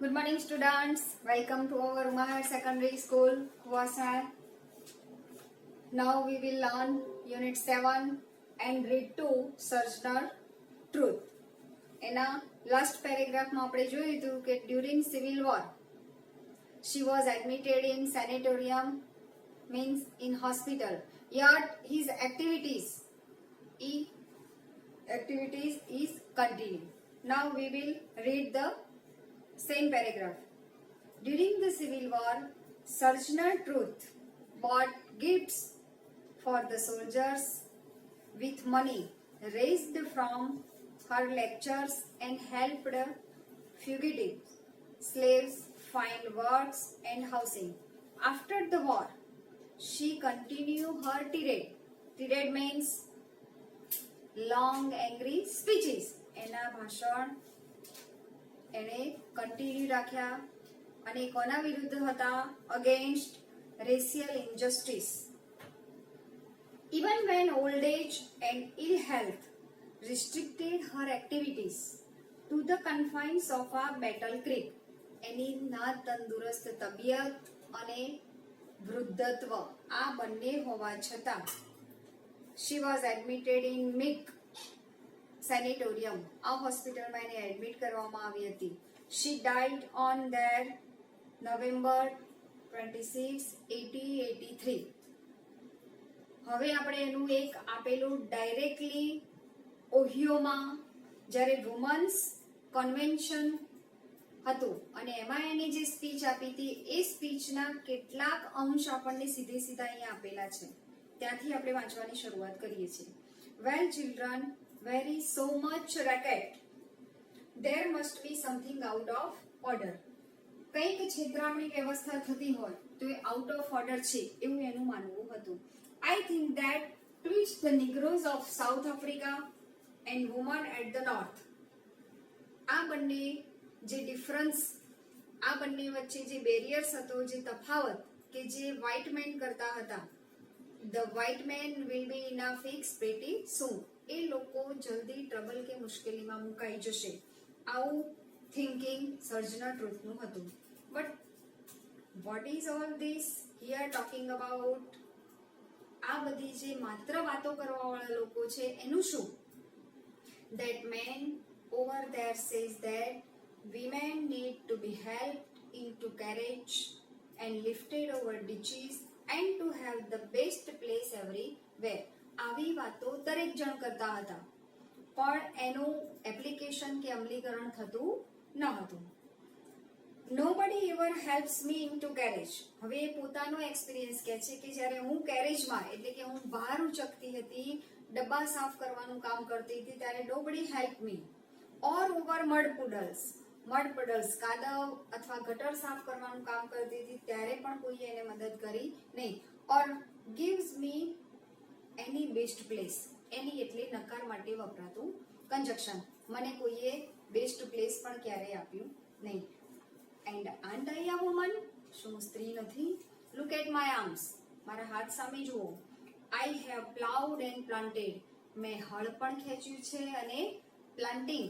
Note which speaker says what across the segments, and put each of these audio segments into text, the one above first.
Speaker 1: Good morning, students. Welcome to our Umahar Secondary School, Kuwasar. Now we will learn Unit 7 and read 2, Surgener Truth. એના last paragraph માં આપણે જોયું હતું કે during Civil War, she was admitted in sanatorium, means in hospital. Yet his activities is continuing. Now we will read the same paragraph. During the Civil War, Surgener Truth bought gifts for the soldiers with money raised from her lectures and helped fugitives, slaves find works and housing. After the war, she continued her tirade. Tirade means long angry speeches. એના ભાષણ એને continue રાખ્યા અને કોના વિરુદ્ધ હતા? Against racial injustice. Even when old age and ill health restricted her activities to the confines of a battle creek, એની ના તંદુરસ્ત તબિયત અને વૃદ્ધત્વ આ બંને હોવા છતાં she was admitted in Mick Sanatorium. આ હોસ્પિટલમાં એને એડમિટ કરવામાં આવી હતી. She died on their November 26, 1883. હવે આપણે એનું એક આપેલું ડાયરેક્ટલી ઓહિયોમાં જ્યારે વુમન્સ કન્વેન્શન હતું અને એમાં એને જે સ્પીચ આપી હતી એ સ્પીચના કેટલાક અંશ આપણને સીધે સીધા અહીંયા આપેલા છે. ત્યાંથી આપણે વાંચવાની શરૂઆત કરીએ છીએ. Well, children, there is so much racket. There must be something out of order. કંઈક છેતરામણી વ્યવસ્થા થતી હોય તો એ આઉટ ઓફ ઓર્ડર છે એવું એનું માનવું હતું. I think that twist the Negroes of South Africa and women at the North. આ બંને જે ડિફરન્સ, આ બંને વચ્ચે જે બેરિયર્સ હતો, જે તફાવત કે જે વ્હાઇટ મેન કરતા હતા, the white man will be in a fix pretty soon. એ લોકો જલ્દી ટ્રબલ કે મુશ્કેલીમાં મુકાઈ જશે. આવું થિંકિંગ સર્જનર ટ્રુથનું હતું. But what is all this here talking about? આ બધી જે માત્ર વાતો કરવાવાળા લોકો છે એનું શું? That man over there says that women need to be helped into carriage and lifted over ditches and to have the best place everywhere. આવી વાતો દરેક જણ કરતા હતા પણ એનું એપ્લિકેશન કે અમલીકરણ થતું ન હતું. Nobody ever helps me into carriage. હવે એ પોતાનો એક્સપિરિયન્સ કહે છે કે જ્યારે હું કેરેજમાં એટલે કે હું બહાર ઉચકતી હતી, ડબ્બા સાફ કરવાનું કામ કરતી હતી ત્યારે nobody helped me. Or over mud puddles. Mud puddles કાદવ અથવા ગટર સાફ કરવાનું કામ કરતી હતી ત્યારે પણ કોઈએ એને મદદ કરી નહીં. ઓર gives me any best place. એની એટલે નકાર માટે વપરાતું કંજક્શન. મને કોઈએ બેસ્ટ પ્લેસ પણ ક્યારેય આપ્યું નહીં. And aren't I a woman? શું હું સ્ત્રી નથી? Look at my arms. મારા હાથ સામે જુઓ. I have plowed and planted. મેં હળ પણ ખેંચ્યું છે અને પ્લાન્ટિંગ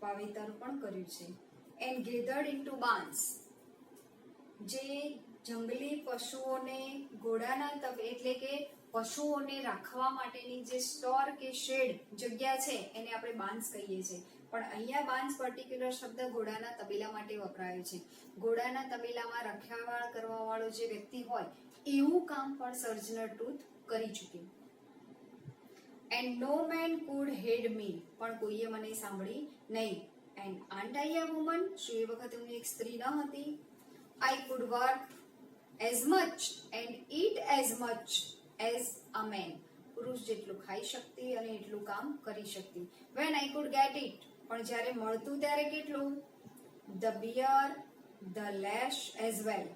Speaker 1: વાવેતર પણ કર્યું છે. And gathered into barns. જે જંગલી પશુઓને ઘોડાના એટલે કે પશુઓને રાખવા માટેની જે સ્ટોર કે શેડ જગ્યા છે એને આપણે બાન્સ કહીએ છીએ. પણ અહીંયા બાન્સ પર્ટિક્યુલર શબ્દ ઘોડાના તબેલા માટે વપરાયો છે. ઘોડાના તબેલામાં રખવાળ કરવા વાળો જે વ્યક્તિ હોય એવું કામ પણ સર્જનર ટ્રુથ કરી ચૂક્યું. And no man could heed me. પણ કોઈએ મને સાંભળી નહીં. And aren't I a woman? શું એ વખતે હું એક સ્ત્રી ન હતી? I could work as much and eat as much as a man. પુરુષ જેટલું ખાઈ શકતી અને એટલું કામ કરી શકતી. When I could get it. પણ જ્યારે મળતું ત્યારે કેટલું? The bear, the lash as well.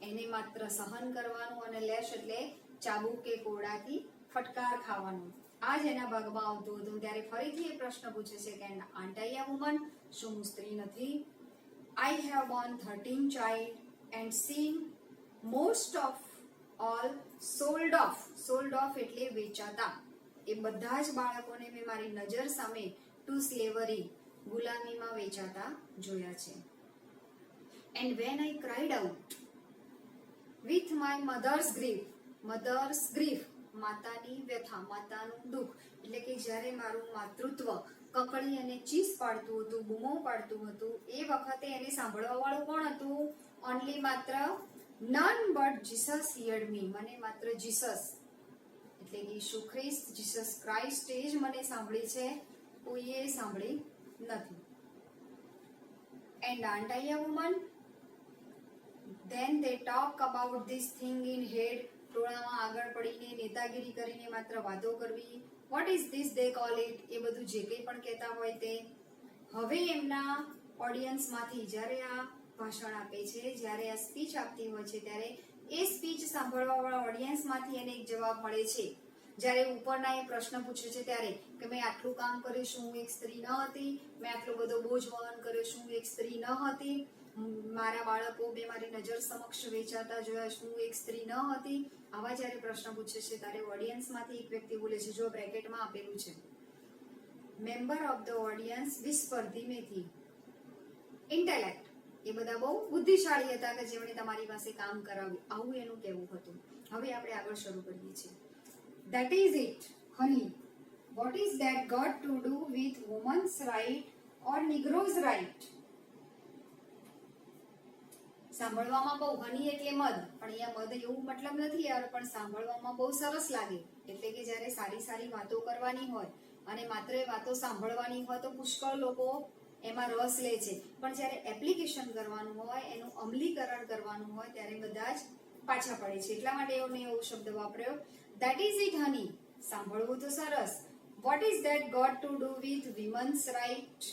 Speaker 1: એને માત્ર સહન કરવાનું અને લેશ એટલે ચાબુક કે કોડાથી ફટકાર ખાવાનું. આ જ એના ભાગમાં આવતું હતું. ત્યારે ફરીથી એ પ્રશ્ન પૂછે છે કે aren't I a woman? શું હું સ્ત્રી નથી? I have borne 13 child and seen most of all sold off. Sold off એટલે વેચાતા. એ બધા જ બાળકોને મેં મારી નજર સામે ટુ સ્લેવરી ગુલામીમાં વેચાતા જોયા છે. and when I cried out with my mother's grief, માતાની વ્યથા, માતાનું દુઃખ, એટલે કે જ્યારે મારું માતૃત્વ કકળી અને ચીસ પાડતું હતું, બૂમો પાડતું હતું, એ વખતે એને સાંભળવા વાળું કોણ હતું? ઓનલી માત્ર none but Jesus heard me, મને માત્ર જીસસ એટલે કે ઈસુ ખ્રિસ્ત, જીસસ ક્રાઇસ્ટ જ મને સાંભળી છે, કોઈએ સાંભળી નથી. And aren't I a woman? Then they talk about this thing in head, ટોળામાં આગળ પડીને નેતાગીરી કરીને માત્ર વાતો કરવી. What is this they call it? એ બધું જે કંઈ પણ કહેતા હોય તે. હવે એમના ઓડિયન્સમાંથી જ્યારે આ ભાષણ આપે છે, જ્યારે આ સ્પીચ આપતી હોય છે, ત્યારે એ સ્પીચ સાંભળવા વાળા ઓડિયન્સમાંથી એને એક જવાબ મળે છે. જ્યારે ઉપરના એ પ્રશ્ન પૂછે છે ત્યારે કે મેં આટલું કામ કર્યું, શું હું એક સ્ત્રી ન હતી? મેં આટલો બધો બોજ વહન કર્યો, શું હું એક સ્ત્રી ન હતી? મારા બાળકો મેં મારી નજર સમક્ષ વેચાતા જોયા, શું એક સ્ત્રી ન હતી? આવા જ્યારે પ્રશ્ન પૂછે છે ત્યારે ઓડિયન્સમાંથી એક વ્યક્તિ બોલે છે, જો બ્રેકેટમાં આપેલું છે, member of the audience whisper, ધીમેથી, ઇન્ટેલેક્ટ, એ બધા બહુ બુદ્ધિશાળી હતા કે જેમણે તમારી પાસે કામ કરાવ્યું, આવું એનું કહેવું હતું. હવે આપણે આગળ શરૂ કરીએ છીએ. That is it, honey. What is that got to do with woman's right or Negro's right? સાંભળવામાં બહુ, હની એટલે મધ, પણ અહીંયા મધ એવું મતલબ નથી યાર, પણ સાંભળવામાં બહુ સરસ લાગે. એટલે કે જ્યારે સારી સારી વાતો કરવાની હોય અને માત્ર એ વાતો સાંભળવાની હોય તો પુષ્કળ લોકો એમાં રસ લે છે, પણ જ્યારે એપ્લિકેશન કરવાનું હોય, એનું અમલીકરણ કરવાનું હોય, ત્યારે બધા જ પાછા પડે છે. એટલા માટે એવો શબ્દ વાપર્યો, that is it honey, સાંભળવું તો સરસ. what is that got to do with women's right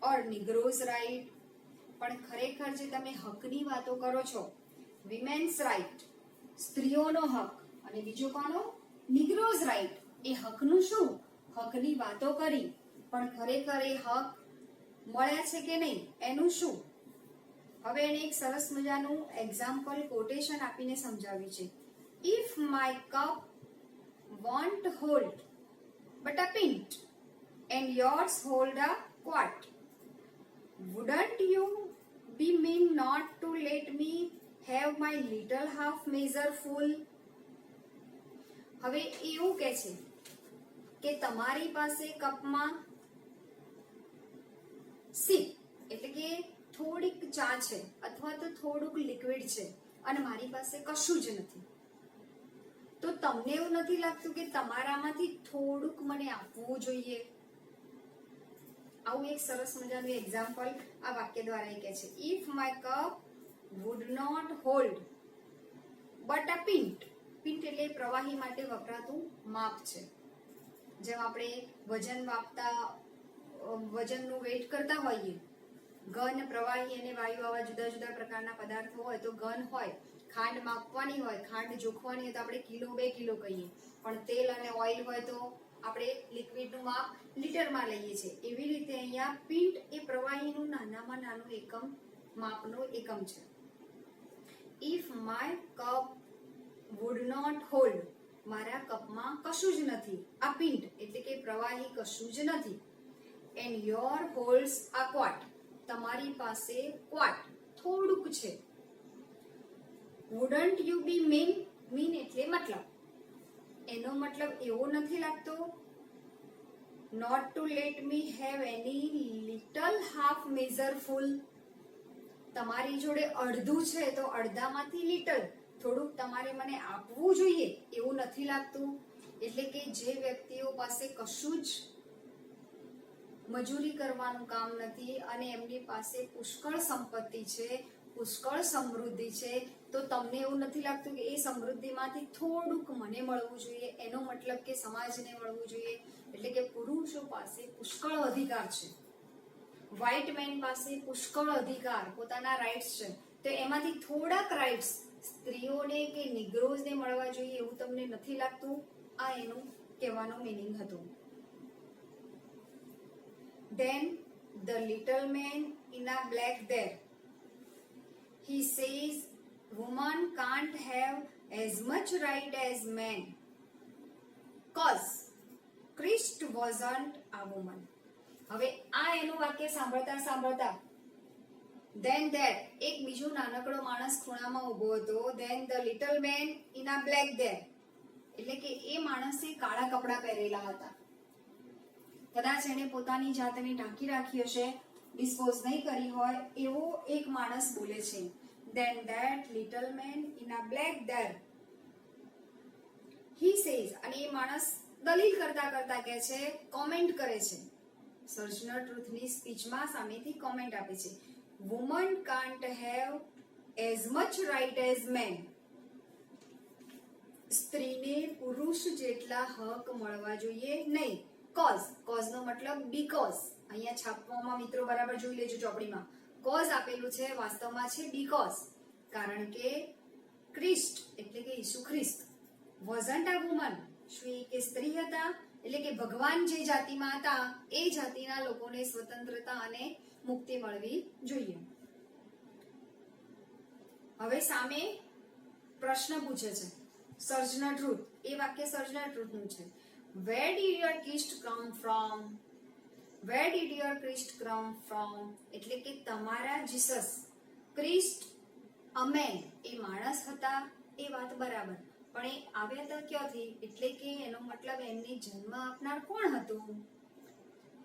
Speaker 1: or Negro's right? પણ ખરેખર જે તમે હકની વાતો કરો છો, વિમેન્સ રાઇટ, સ્ત્રીઓનો હક, અને બીજો કોનો? નિગ્રોઝ રાઇટ, એ હકનું શું? હકની વાતો કરી, પણ ખરેખર એ હક મળ્યા છે કે નહીં, એનું શું? હવે એને એક સરસ મજાનું એક્ઝામ્પલ કોટેશન આપીને સમજાવ્યું છે. If my cup won't hold but a pint and yours hold a quart, wouldn't you be mean not to let me have my little half measure full? હવે એવું કહે છે કે તમારી પાસે કપમાં સિપ એટલે કે થોડીક ચા છે અથવા તો થોડુંક લિક્વિડ છે અને મારી પાસે કશું જ નથી, તો તમને એવું નથી લાગતું કે તમારામાંથી થોડુંક મને આપવું જોઈએ? આવું એક સરસ મજાનું એક્ઝામ્પલ આ વાક્ય દ્વારા કહે છે. If my cup would not hold but a pint, pint એટલે પ્રવાહી માટે વપરાતું માપ છે. જેમ આપણે વજન માપતા, વજનનું વેઇટ કરતા હોઈએ, ઘન, પ્રવાહી અને વાયુ આવા જુદા જુદા પ્રકારના પદાર્થો હોય, તો ઘન હોય, ખાંડ માપવાની હોય, ખાંડ જોખવાની હોય તો આપણે કિલો 2 કિલો કહીએ, પણ તેલ અને ઓઇલ હોય તો આપણે લિક્વિડનું માપ લીટરમાં લઈએ છીએ. એવી રીતે અહીંયા પિન્ટ એ પ્રવાહીનું નાનામાં નાનું એકમ, માપનો એકમ છે. If my cup would not hold, મારા કપમાં કશું જ નથી, આ પિન્ટ એટલે કે પ્રવાહી કશું જ નથી, એન્ડ યોર હોલ્ડ્સ આ ક્વાટ, તમારી પાસે ક્વાટ થોડુંક છે, wouldn't you be mean, mean એટલે મતલબ, એનો મતલબ એવો નથી લાગતો not to let me have any little half measure full, તમારી જોડે અડધું છે તો અડધામાંથી લિટલ થોડુંક તમારે મને આપવું જોઈએ, એવું નથી લાગતું? એટલે કે જે વ્યક્તિઓ પાસે કશું જ મજૂરી કરવાનું કામ નથી અને એમની પાસે પુષ્કળ સંપત્તિ છે, પુષ્કળ સમૃદ્ધિ છે, તો તમને એવું નથી લાગતું કે એ સમૃદ્ધિમાંથી થોડુંક મને મળવું જોઈએ? એનો મતલબ કે સમાજને મળવું જોઈએ. એટલે કે પુરુષો પાસે પુષ્કળ અધિકાર છે, વ્હાઇટ મેન પાસે પુષ્કળ અધિકાર, પોતાના રાઇટ્સ છે, તો એમાંથી થોડાક રાઇટ્સ સ્ત્રીઓને કે નિગ્રોઝને મળવા જોઈએ, એવું તમને નથી લાગતું? આ એનું કહેવાનું મીનિંગ હતું. Then the little man in a black there, he says woman can't have as much right as man, 'cause Christ wasn't a woman. હવે આ એનું વાક્ય સાંભળતા સાંભળતા Then that એક બીજો નાનકડો માણસ ખૂણામાં ઊભો હતો. Then the little man in a black there. એટલે કે એ માણસે કાળા કપડાં પહેરેલા હતા. કદાચ એને પોતાની જાતને ઢાંકી રાખી હશે, ડિસ્પોઝ નહીં કરી હોય એવો એક માણસ બોલે છે. Then that little man in a black there. He says, અને એ માણસ દલીલ કરતા કરતા કહે છે, કોમેન્ટ કરે છે. સર્જનર ટ્રુથની સ્પીચમાં સામેથી કોમેન્ટ આપે છે. Woman can't have as much right as men. સ્ત્રીને પુરુષ જેટલા હક મળવા જોઈએ નહીં. કોઝ નો મતલબ બીકોઝ. અહીંયા છાપવામાં મિત્રો બરાબર જોઈ લેજો ચોપડીમાં. કોઝ આપેલું છે, વાસ્તવમાં છે બીકોઝ. કારણ કે ક્રિસ્ટ એટલે કે ઈસુ ખ્રિસ્ત wasn't a woman. શું એ કે સ્ત્રી હતા? એટલે કે ભગવાન જે જાતિમાં હતા એ જાતિના લોકોને સ્વતંત્રતા અને મુક્તિ મળવી જોઈએ. હવે સામે પ્રશ્ન પૂછે છે સર્જનર ટ્રુથ. એ વાક્ય સર્જનર ટ્રુથનું છે. Where did your Christ come from? Where did your Christ come from? એટલે કે તમારા જીસસ ક્રિસ્ટ અમેન એ માણસ હતા, એ વાત બરાબર, પણ એ આવ્યા હતા ક્યાંથી? એટલે કે એનો મતલબ એમને જન્મ આપનાર કોણ હતું?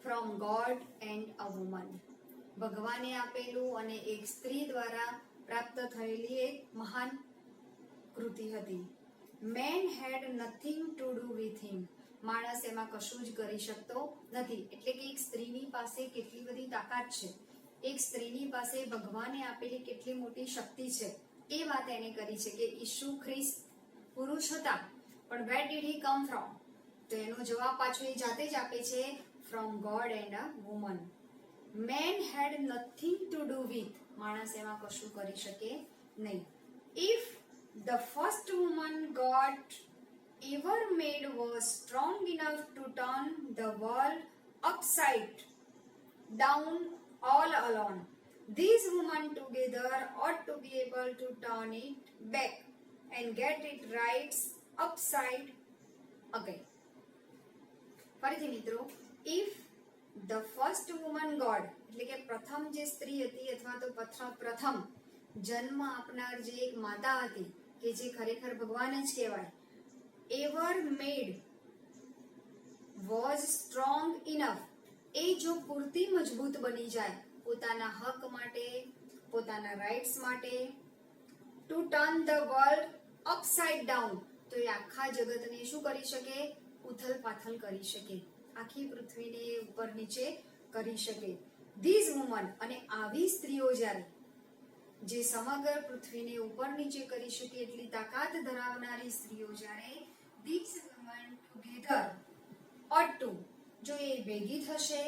Speaker 1: From God and a woman. ભગવાને આપેલું અને એક સ્ત્રી દ્વારા પ્રાપ્ત થયેલી એક મહાન કૃતિ હતી. Man had nothing to do with him. માણસ એમાં કશું જ કરી શકતો નથી. એટલે કે એક સ્ત્રીની પાસે કેટલી બધી તાકાત છે, એક સ્ત્રીની પાસે ભગવાને આપેલી કેટલી મોટી શક્તિ છે, એ વાત એને કરી છે કે ઈસુ ખ્રિસ્ત પુરુષ હતા, પણ where did he come from? તો એનો જવાબ પાછો એ જાતે જ આપે છે, from God and a woman. Man had nothing to do with. માણસ એમાં કશું કરી શકે નહીં. If the first woman God ever made was strong enough to turn the world upside down all alone, these women together ought to be able to turn it back and get it right upside again. ફરીથી મિત્રો, if the first woman God એટલે કે પ્રથમ જે સ્ત્રી હતી અથવા તો પ્રથમ જન્મ આપનાર જે એક માતા હતી કે જે ખરેખર ભગવાન જ કહેવાય, ever made was strong enough. એ જો પૂરતી મજબૂત બની જાય પોતાના હક માટે, પોતાના રાઇટ્સ માટે, to turn the world upside down, તો એ આખા જગતને શું કરી શકે? ઉથલ પાથલ કરી શકે, આખી પૃથ્વીને ઉપર નીચે કરી શકે. These women, અને આવી સ્ત્રીઓ જ્યારે જે સમગ્ર પૃથ્વીને ઉપર નીચે કરી શકે એટલી તાકાત ધરાવનારી સ્ત્રીઓ જ્યારે these women together ought to, જો એ ભેગી થશે,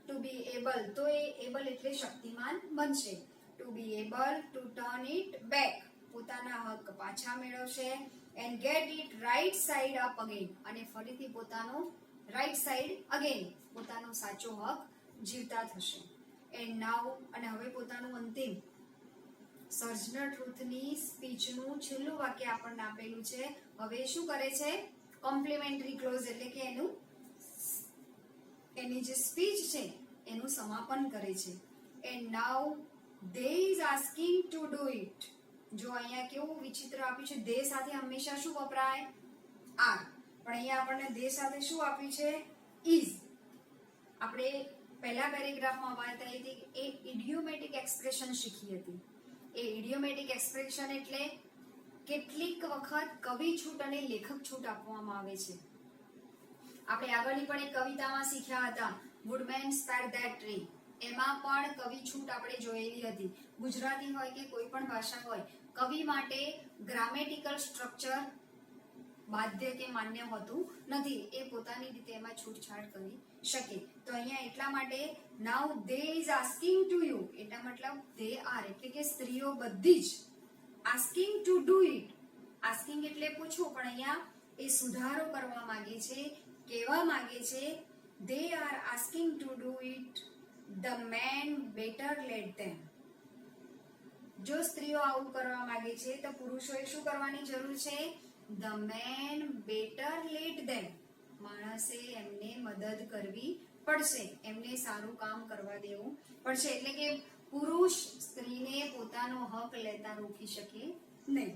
Speaker 1: to be able, તો એ able એટલે શક્તિમાન બનશે, to be able to turn it back, પોતાના હક પાછા મેળવશે, and get it right side up again, અને ફરીથી પોતાનો right side again, પોતાનો સાચો હક જીવતા થશે. and now, અને હવે પોતાનું અંતિમ સર્જનર ટ્રુથની સ્પીચનું છેલ્લું વાક્ય આપણને આપેલું છે. હવે શું કરે છે? કોમ્પ્લિમેન્ટરી ક્લોઝ એટલે કે એની જે સ્પીચ છે એનું સમાપન કરે છે. And now they is asking to do it. જો અહીંયા કેવું વિચિત્ર આપ્યું છે, they સાથે હંમેશા શું વપરાય? are. પણ અહીંયા આપણને they સાથે શું આપ્યું છે? is. આપણે પહેલા પેરેગ્રાફમાં વાત આવી હતી એ ઇડિયોમેટિક એક્સપ્રેશન શીખી હતી. એ ઇડિયોમેટિક એક્સપ્રેશન એટલે કેટલીક વખત કવિ છૂટ અને લેખક છૂટ આપવામાં આવે છે. આપણે આગળની પણ એક કવિતામાં શીખ્યા હતા, વુડમેન સ્પેર ધેટ ટ્રી. એમાં પણ કવિ છૂટ આપણે જોયેલી હતી. ગુજરાતી હોય કે કોઈ પણ ભાષા હોય, કવિ માટે ગ્રામેટિકલ સ્ટ્રક્ચર બાધ્ય કે માન્ય હોતું નથી. એ પોતાની રીતે એમાં છૂટછાટ કરી શકે. તો અહીંયા એટલા માટે નાઉ they is asking to you, એટલા મતલબ they are એટલે કે સ્ત્રીઓ બધી જ asking to do it. asking એટલે પૂછવું, પણ અહીંયા એ સુધારો કરવા માંગે છે, કહેવા માંગે છે they are asking to do it, the man better let them. જો સ્ત્રીઓ આવું કરવા માંગે છે તો પુરુષોએ શું કરવાની જરૂર છે? the man better let them. માણસે એમને મદદ કરવી પડશે, એમને સારું કામ કરવા દેવું પડશે. એટલે કે પુરુષ સ્ત્રીને પોતાનો હક લેતા રોકી શકે નહીં.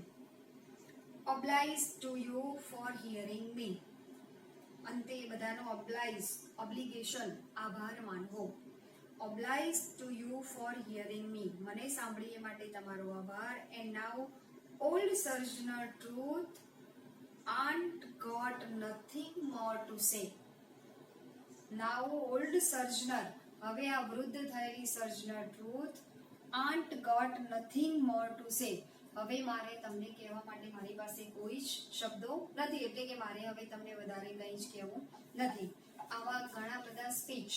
Speaker 1: oblige to you for hearing me. અંતે બધાનો ઓબ્લિગેશન આભાર માનવો. oblige to you for hearing me, મને સાંભળીએ માટે તમારો આભાર. and now old surgeon truth aunt got nothing more to say. now old surgeon, હવે આ વૃદ્ધ થયેલી સર્જનર truth aunt got nothing more to say, હવે મારે તમને કહેવા માટે મારી પાસે કોઈ જ શબ્દો નથી, એટલે કે મારે હવે તમને વધારે કંઈ જ કહેવું નથી. આવા ઘણા બધા સ્પીચ,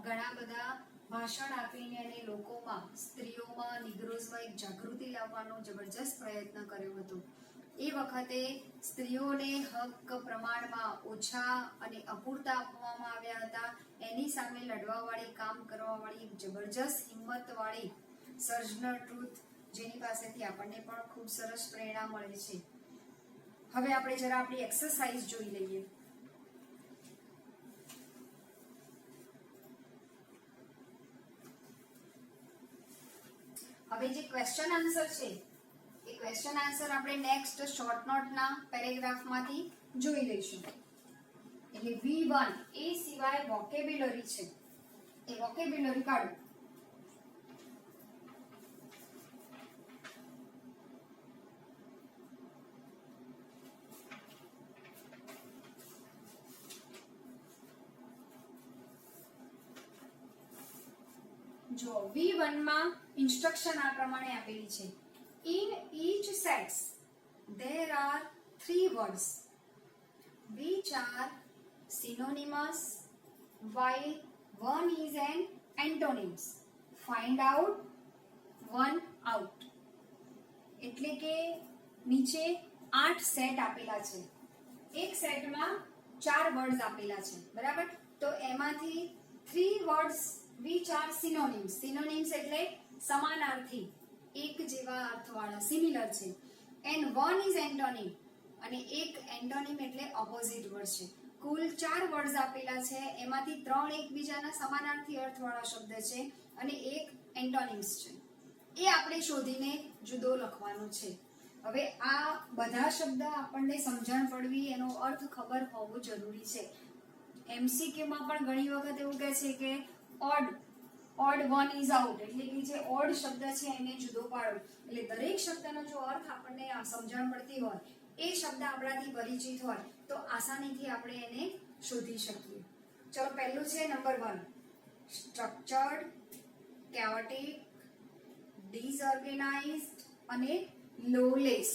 Speaker 1: ઘણા બધા ભાષણ આપીને અને લોકોમાં, સ્ત્રીઓમાં, નિગ્રોઝમાં એક જાગૃતિ લાવવાનો જબરજસ્ત પ્રયત્ન કર્યો હતો. એ વખતે સ્ત્રીઓને હક પ્રમાણમાં ઓછા અને અપૂરતા આપવામાં આવ્યા હતા. એની સામે લડવાવાળી, કામ કરવાવાળી, જબરજસ્ત હિંમતવાળી સર્જનર ટ્રુથ, જેની પાસેથી આપણને પણ ખૂબ સરસ પ્રેરણા મળે છે. હવે આપણે જરા આપણી એક્સરસાઇઝ જોઈ લઈએ. હવે જે ક્વેશ્ચન આન્સર છે એ ક્વેશ્ચન આન્સર આપણે નેક્સ્ટ શોર્ટ નોટના પેરેગ્રાફમાંથી જોઈ લઈશું. એટલે V1 એ સિવાય વોકેબ્યુલરી છે, એ વોકેબ્યુલરી કાઢો. જો V1 માં ઇન્સ્ટ્રક્શન આ પ્રમાણે આપેલી છે. In each sets there are 3 words which are synonymous while one is an antonyms. Find out one out. એટલે કે નીચે 8 સેટ આપેલા છે. એક સેટમાં 4 વર્ડ્સ આપેલા છે, બરાબર? તો એમાંથી 3 words which are synonyms. synonyms એટલે સમાનાર્થી, એક જેવા અર્થવાળા, સિમિલર છે. and one is antonym, અને એક એન્ટોનિમ એટલે ઓપોઝિટ વર્ડ છે. કુલ 4 વર્ડ્સ આપેલા છે, એમાંથી 3 એકબીજાના સમાનાર્થી અર્થવાળા શબ્દ છે અને એક એન્ટોનિમ્સ છે. એ આપણે શોધીને જુદો લખવાનો છે. હવે આ બધા શબ્દ આપણને સમજણ પડવી, એનો અર્થ ખબર હોવો જરૂરી છે. એમસીક્યુમાં પણ ઘણી વખત એવું કહે છે કે ઓડ વન ઇઝ આઉટ, એટલે કે જે ઓડ શબ્દ છે એને જુદો પાડો. એટલે દરેક શબ્દનો જો અર્થ આપણને સમજણ પડતી હોય, એ શબ્દ આપણાથી પરિચિત હોય, તો આસાનીથી આપણે એને શોધી શકીએ. ચલો, પહેલું છે નંબર 1, સ્ટ્રક્ચર્ડ, કેઓટિક, ડિસઓર્ગેનાઇઝડ અને લોલેસ.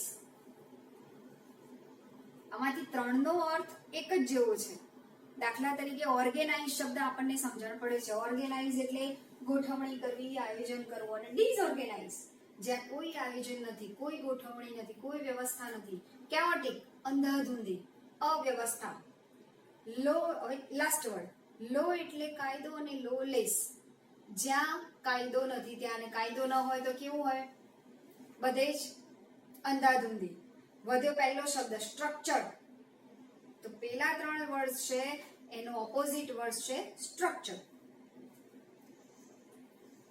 Speaker 1: આમાંથી 3નો અર્થ એક જ જેવો છે. દાખલા તરીકે ઓર્ગેનાઇઝ શબ્દ આપણને સમજણ પડે છે. ઓર્ગેનાઇઝ એટલે ગોઠવણી કરવી, આયોજન કરવું. અને ડિસઓર્ગેનાઇઝ જ્યાં કોઈ આયોજન નથી, કોઈ ગોઠવણી નથી, કોઈ વ્યવસ્થા નથી. કેઓટિક અંધાધૂંધી, અવ્યવસ્થા. લો, હવે લાસ્ટ વર્ડ, લો એટલે કાયદો, અને લોલેસ જ્યાં કાયદો નથી ત્યાં, અને કાયદો ન હોય તો કેવું હોય? બધે જ અંધાધૂંધી. વધ્યો પહેલો શબ્દ સ્ટ્રક્ચર્ડ. તો પેલા 3 વર્ડ છે એનો ઓપોઝિટ વર્ડ છે સ્ટ્રક્ચર.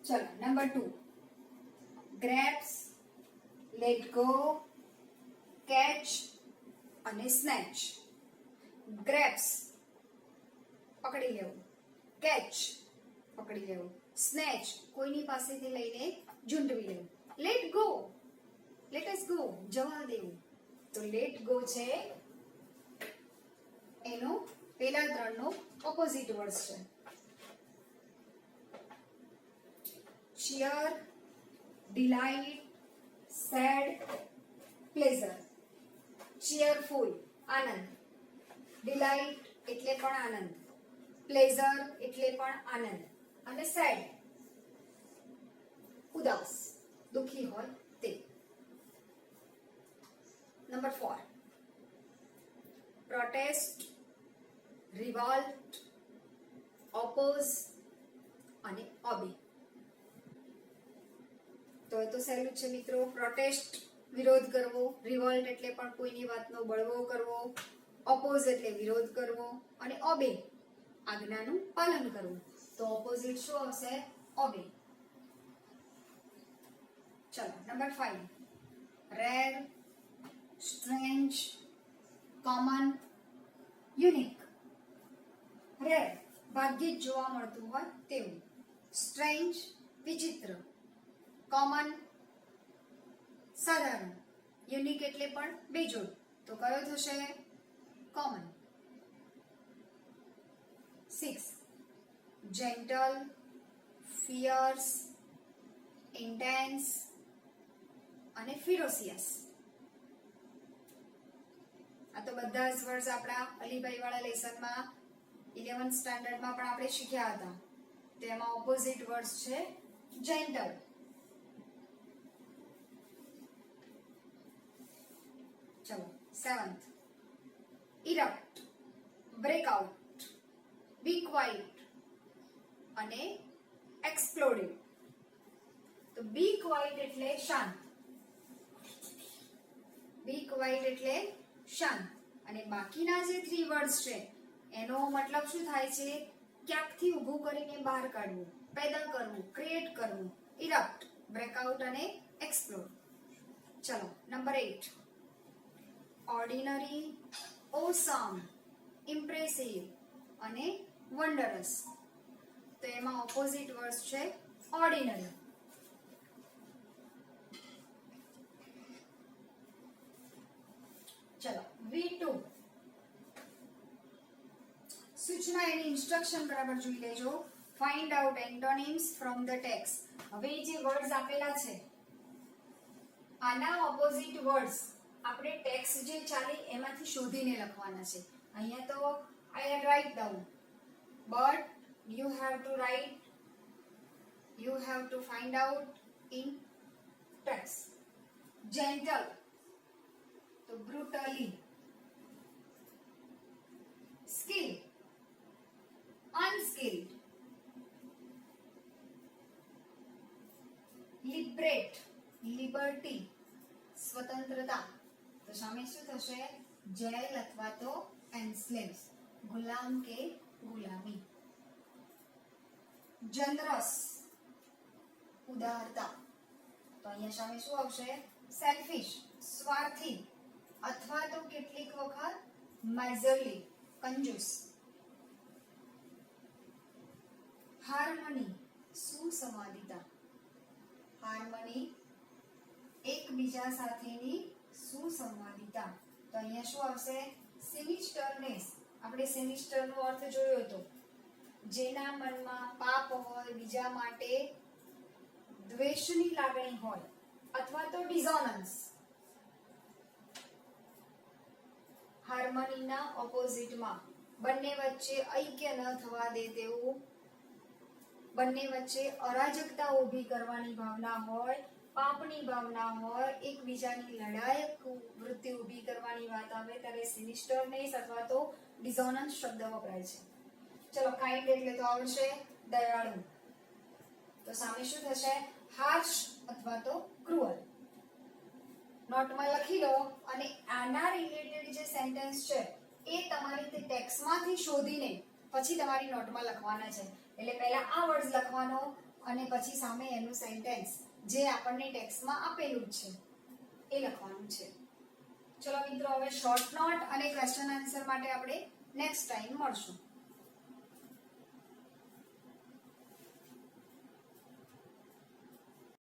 Speaker 1: ચલો, number 2, grapes, let go, catch અને સ્નેચ. ગ્રેપ્સ પકડી લેવું, કેચ પકડી લેવું, સ્નેચ કોઈની પાસેથી લઈને ઝૂંટવી લેવું. Let go, let us go, જવા દેવું. તો લેટ ગો છે એનો પેલા 3નો ઓપોઝિટ વર્ડ છે. cheer, delight, sad, pleasure. cheerful આનંદ, delight એટલે પણ આનંદ, pleasure એટલે પણ આનંદ, અને sad ઉદાસ, દુખી હોય તે. નંબર 4, protest, revolt, oppose અને obey. તો એ તો સહેલું છે મિત્રો. પ્રોટેસ્ટ વિરોધ કરવો, રિવોલ્ટ એટલે પણ કોઈની વાતનો બળવો કરવો, ઓપોઝ એટલે વિરોધ કરવો, અને ઓબે આજ્ઞાનું પાલન કરવું. તો ઓપોઝિટ શું હશે? ઓબે. ચલો number 5, rare, strange, common, unique. Rare ભાગ્યે જ જોવા મળતું હોય તેવું, સ્ટ્રેન્જ વિચિત્ર, કોમન સાધારણ, યુનિક એટલે પણ બેજોડ. તો કયો થશે? કોમન. 6, જેન્ટલ, ફિયર્સ, ઇન્ટેન્સ અને ફિરોસિયસ. આ તો બધા જ વર્ડ્સ આપણા અલીભાઈ વાળા લેસનમાં 11th સ્ટાન્ડર્ડમાં પણ આપણે શીખ્યા હતા. તેમાં ઓપોઝિટ વર્ડ્સ છે જેન્ટલ. ચલો 7th, ઇરપ્ટ, બ્રેકઆઉટ, બી ક્વાઇટ અને એક્સપ્લોડિવ. તો બી ક્વાઇટ એટલે શાંત, બી ક્વાઇટ એટલે શાંત. અને બાકીના જે 3 વર્ડ્સ છે એનો મતલબ શું થાય છે? ક્યાંકથી ઊભું કરીને બહાર કાઢવું, પેદા કરવું, ક્રિએટ કરવું. ઇરપ્ટ, બ્રેકઆઉટ અને એક્સપ્લોડ. ચલો નંબર 8, ઓર્ડિનરી, ઓસમ, ઇમ્પ્રેસિવ અને વન્ડરસ. તો એમાં ઓપોઝિટ વર્ડ્સ છે ઓર્ડિનરી. ચલો V2, સૂચના એની ઇન્સ્ટ્રક્શન બરાબર જોઈ લેજો. Find out antonyms from the text. હવે જે વર્ડ્સ આપેલા છે આના ઓપોઝિટ વર્ડ્સ આપણે ટેક્સ્ટ જે ચાલે એમાંથી શોધીને લખવાના છે. અહીંયા તો I will write down, but you have to find out in text. Gentle, તો brutally. Skilled, unskilled. Liberate, liberty, સ્વતંત્રતા. તો સામે શું થશે? જેલ અથવા તો એન્સ્લેવ્સ, ગુલામ કે ગુલામી. જનરસ, ઉદારતા. તો અહીંયા સામે શું આવશે? સેલ્ફિશ, સ્વાર્થી અથવા તો કેટલીક વખત માઇઝરલી, કંજૂસ. હાર્મની, સુસંવાદિતા. હાર્મની, એકબીજા સાથેની સુસંવાદિતા. તો અહીંયા શું આવશે? સિનિસ્ટરનેસ. આપણે સિનિસ્ટરનો અર્થ જોયો હતો, જેના મનમાં પાપ હોય, બીજા માટે દ્વેષની લાગણી હોય અથવા તો ડિઝોનન્સ. હાર્મનીના ઓપોઝિટમાં બંને વચ્ચે ઐક્ય ન થવા દે તેવું, બંને વચ્ચે અરાજકતા ઊભી કરવાની ભાવના હોય, પાપની ભાવના હોય, એકબીજાની લડાયક વૃત્તિ ઊભી કરવાની વાત આવે ત્યારે સિનિસ્ટરનેસ અથવા તો ડિઝોનન્સ શબ્દ વપરાય છે. ચલો કાઇન્ડ એટલે તો આવશે દયાળુ. તો સામે શું થશે? હાર્શ અથવા તો ક્રુઅલ. નોટમાં લખી લો અને આના રિલેટેડ જે સેન્ટેન્સ છે એ તમારે તે ટેક્સ્ટમાંથી શોધીને પછી તમારી નોટમાં લખવાના છે. એટલે પહેલા આ વર્ડ્સ લખવાનો અને પછી સામે એનું સેન્ટેન્સ જે આપણને ટેક્સ્ટમાં આપેલું છે એ લખવાનું છે. ચલો મિત્રો, હવે શોર્ટ નોટ અને ક્વેશ્ચન આન્સર માટે આપણે નેક્સ્ટ ટાઈમ મળશું.